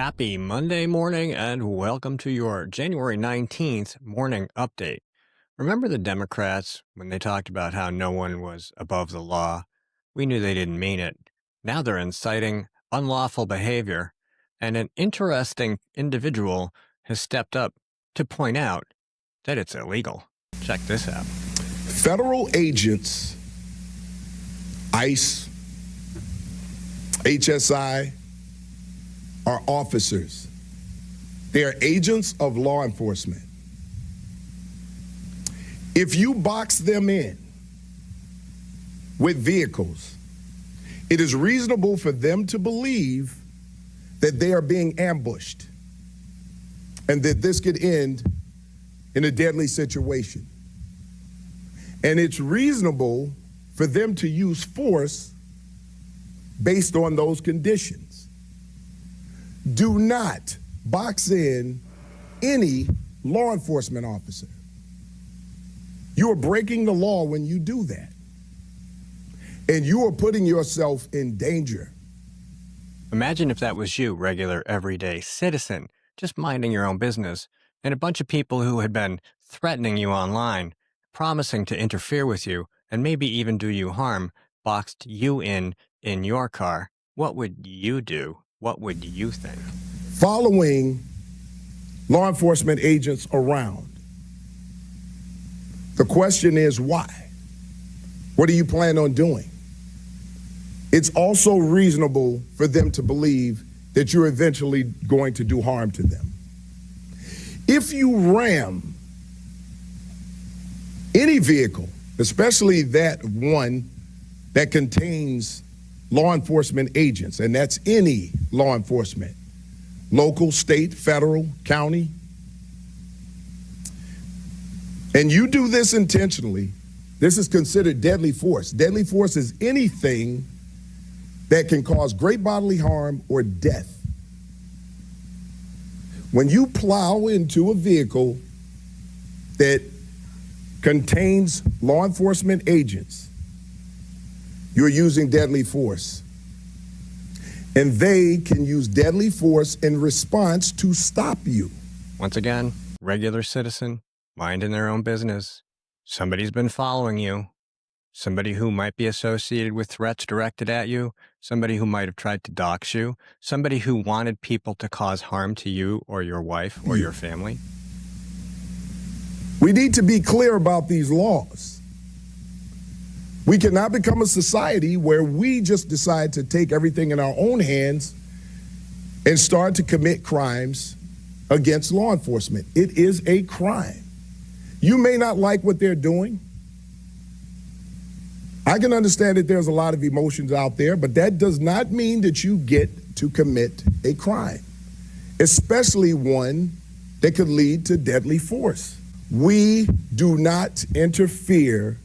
Happy Monday morning and welcome to your January 19th morning update. Remember the Democrats when they talked about how no one was above the law? We knew they didn't mean it. Now they're inciting unlawful behavior, and an interesting individual has stepped up to point out that it's illegal. Check this out. Federal agents, ICE, HSI, are officers. They are agents of law enforcement. If you box them in with vehicles, it is reasonable for them to believe that they are being ambushed and that this could end in a deadly situation. And it's reasonable for them to use force based on those conditions. Do not box in any law enforcement officer. You are breaking the law when you do that. And you are putting yourself in danger. Imagine if that was you, regular, everyday citizen, just minding your own business, and a bunch of people who had been threatening you online, promising to interfere with you, and maybe even do you harm, boxed you in your car. What would you do? What would you think? Following law enforcement agents around. The question is why? What do you plan on doing? It's also reasonable for them to believe that you're eventually going to do harm to them. If you ram any vehicle, especially that one that contains law enforcement agents, and that's any law enforcement, local, state, federal, county, and you do this intentionally, this is considered deadly force. Deadly force is anything that can cause great bodily harm or death. When you plow into a vehicle that contains law enforcement agents, you're using deadly force. And they can use deadly force in response to stop you. Once again, regular citizen, minding their own business. Somebody's been following you. Somebody who might be associated with threats directed at you. Somebody who might have tried to dox you. Somebody who wanted people to cause harm to you or your wife or your family. We need to be clear about these laws. We cannot become a society where we just decide to take everything in our own hands and start to commit crimes against law enforcement. It is a crime. You may not like what they're doing. I can understand that there's a lot of emotions out there, but that does not mean that you get to commit a crime, especially one that could lead to deadly force. We do not interfere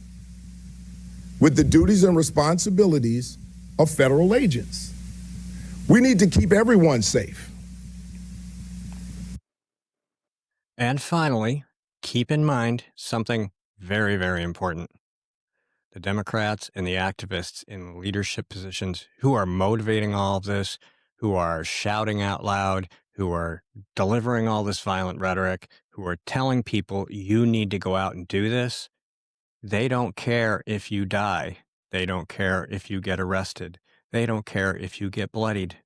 with the duties and responsibilities of federal agents. We need to keep everyone safe. And finally, keep in mind something very, very important. The Democrats and the activists in leadership positions who are motivating all of this, who are shouting out loud, who are delivering all this violent rhetoric, who are telling people you need to go out and do this, they don't care if you die. They don't care if you get arrested. They don't care if you get bloodied.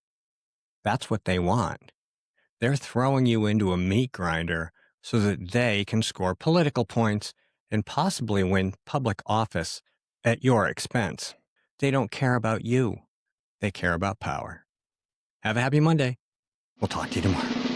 That's what they want. They're throwing you into a meat grinder so that they can score political points and possibly win public office at your expense. They don't care about you. They care about power. Have a happy Monday. We'll talk to you tomorrow.